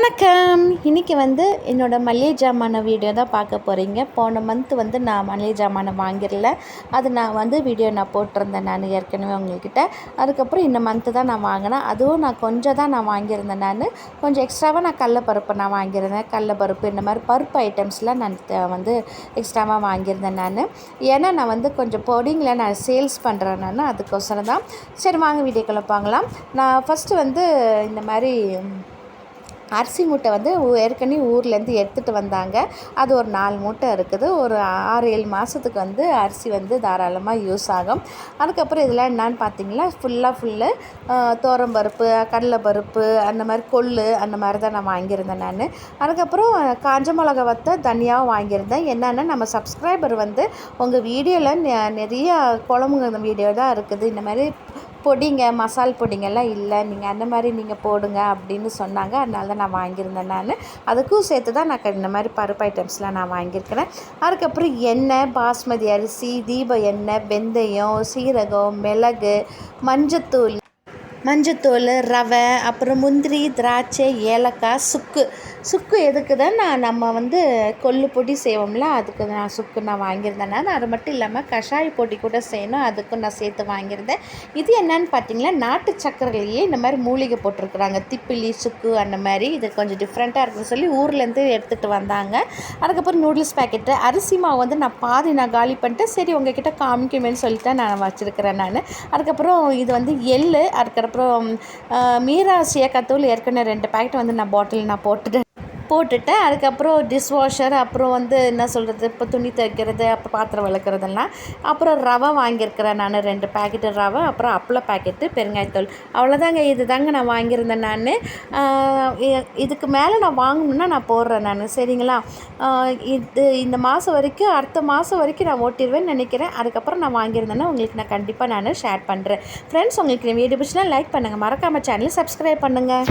வணக்கம். இன்றைக்கி என்னோடய மளிகை ஜாமான வீடியோ தான் பார்க்க போகிறீங்க. போன மந்த் நான் மளிகை ஜாமானை வாங்கிடல. அது நான் வீடியோ போட்டிருந்தேன் நான் ஏற்கனவே உங்கள்கிட்ட. அதுக்கப்புறம் இந்த மந்த்து தான் நான் வாங்கினேன். அதுவும் நான் கொஞ்சம் தான் நான் வாங்கியிருந்தேன். நான் கொஞ்சம் எக்ஸ்ட்ராவாக நான் கடலப்பருப்பு நான் வாங்கியிருந்தேன். கடலப்பருப்பு இந்த மாதிரி பருப்பு ஐட்டம்ஸ்லாம் நான் எக்ஸ்ட்ராவாக வாங்கியிருந்தேன் நான். ஏன்னா நான் கொஞ்சம் பொடிங்களை நான் சேல்ஸ் பண்ணுறேன் நான், அதுக்கோசரம் தான். சரி வாங்க வீடியோக்குள்ளே பார்க்கலாம். நான் ஃபஸ்ட்டு இந்த மாதிரி அரிசி மூட்டை ஏற்கனவே ஊர்லேருந்து எடுத்துகிட்டு வந்தாங்க. அது ஒரு 4 மூட்டை இருக்குது. ஒரு 6-7 மாதத்துக்கு அரிசி தாராளமாக யூஸ் ஆகும். அதுக்கப்புறம் இதெல்லாம் என்னான்னு பார்த்தீங்கன்னா ஃபுல்லு துவரம்பருப்பு, கடலைப்பருப்பு, அந்த மாதிரி கொள்ளு அந்த மாதிரி தான் நான் வாங்கியிருந்தேன் நான். அதுக்கப்புறம் காஞ்ச மிளகா தனியாகவும் வாங்கியிருந்தேன். என்னென்னா நம்ம சப்ஸ்கிரைபர் உங்கள் வீடியோவில் நிறைய குழம்புங்க வீடியோ தான் இருக்குது, இந்த மாதிரி பொடிங்க மசால் பொடிங்கெல்லாம் இல்லை, நீங்கள் அந்த மாதிரி நீங்கள் போடுங்க அப்படின்னு சொன்னாங்க. அதனால தான் நான் வாங்கியிருந்தேன் நான். அதுக்கும் சேர்த்து தான் நான் இந்த மாதிரி பருப்பு ஐட்டம்ஸ்லாம் நான் வாங்கியிருக்கிறேன். அதுக்கப்புறம் எண்ணெய், பாஸ்மதி அரிசி, தீப எண்ணெய், வெந்தயம், சீரகம், மிளகு, மஞ்சத்தூள், ரவை, அப்புறம் முந்திரி, திராட்சை, ஏலக்காய், சுக்கு எதுக்கு தான் நம்ம கொள்ளு பொடி செய்வோம்ல, அதுக்கு நான் சுக்கு நான் வாங்கியிருந்தேன் நான். அது மட்டும் இல்லாமல் கஷாய பொடி கூட செய்யணும், அதுக்கும் நான் சேர்த்து வாங்கியிருந்தேன். இது என்னன்னு பார்த்தீங்கன்னா நாட்டு சக்கரையிலேயே இந்த மாதிரி மூலிகை போட்டிருக்குறாங்க. திப்பிலி, சுக்கு அந்த மாதிரி. இது கொஞ்சம் டிஃப்ரெண்ட்டாக இருக்குன்னு சொல்லி ஊர்லேருந்து எடுத்துகிட்டு வந்தாங்க. அதுக்கப்புறம் நூடுல்ஸ் பேக்கெட்டு, அரிசி மாவு நான் பாதி நான் காலி பண்ணிட்டேன். சரி உங்ககிட்ட காமிக்குமேன்னு சொல்லிட்டு நான் வச்சுருக்கிறேன் நான். அதுக்கப்புறம் இது எள்ளு, அதுக்கப்புறம் மீரா சீயக்காத்தூள் ஏற்கனவே 2 பேக்கெட் நான் பாட்டில் நான் போட்டுட்டேன். அதுக்கப்புறம் டிஷ்வாஷர், அப்புறம் என்ன சொல்கிறது, இப்போ துணி துவைக்கிறது, அப்புறம் பாத்திரம் விளக்குறதெல்லாம். அப்புறம் ரவை வாங்கியிருக்கிறேன் நான் 2 பேக்கெட்டு ரவை, அப்புறம் அப்பள பேக்கெட்டு, பெருங்காயத்தூள். அவ்வளோதாங்க. இது தாங்க நான் வாங்கியிருந்தேன் நான். இதுக்கு மேலே நான் வாங்கணுன்னா நான் போடுறேன் நான், சரிங்களா? இந்த மாதம் வரைக்கும், அடுத்த மாதம் வரைக்கும் நான் ஓட்டிடுவேன்னு நினைக்கிறேன். அதுக்கப்புறம் நான் வாங்கியிருந்தேன்னா உங்களுக்கு நான் கண்டிப்பாக ஷேர் பண்ணுறேன். ஃப்ரெண்ட்ஸ், உங்களுக்கு வீடியோ பிடிச்சினா லைக் பண்ணுங்கள், மறக்காமல் சேனலை சப்ஸ்கிரைப் பண்ணுங்கள்.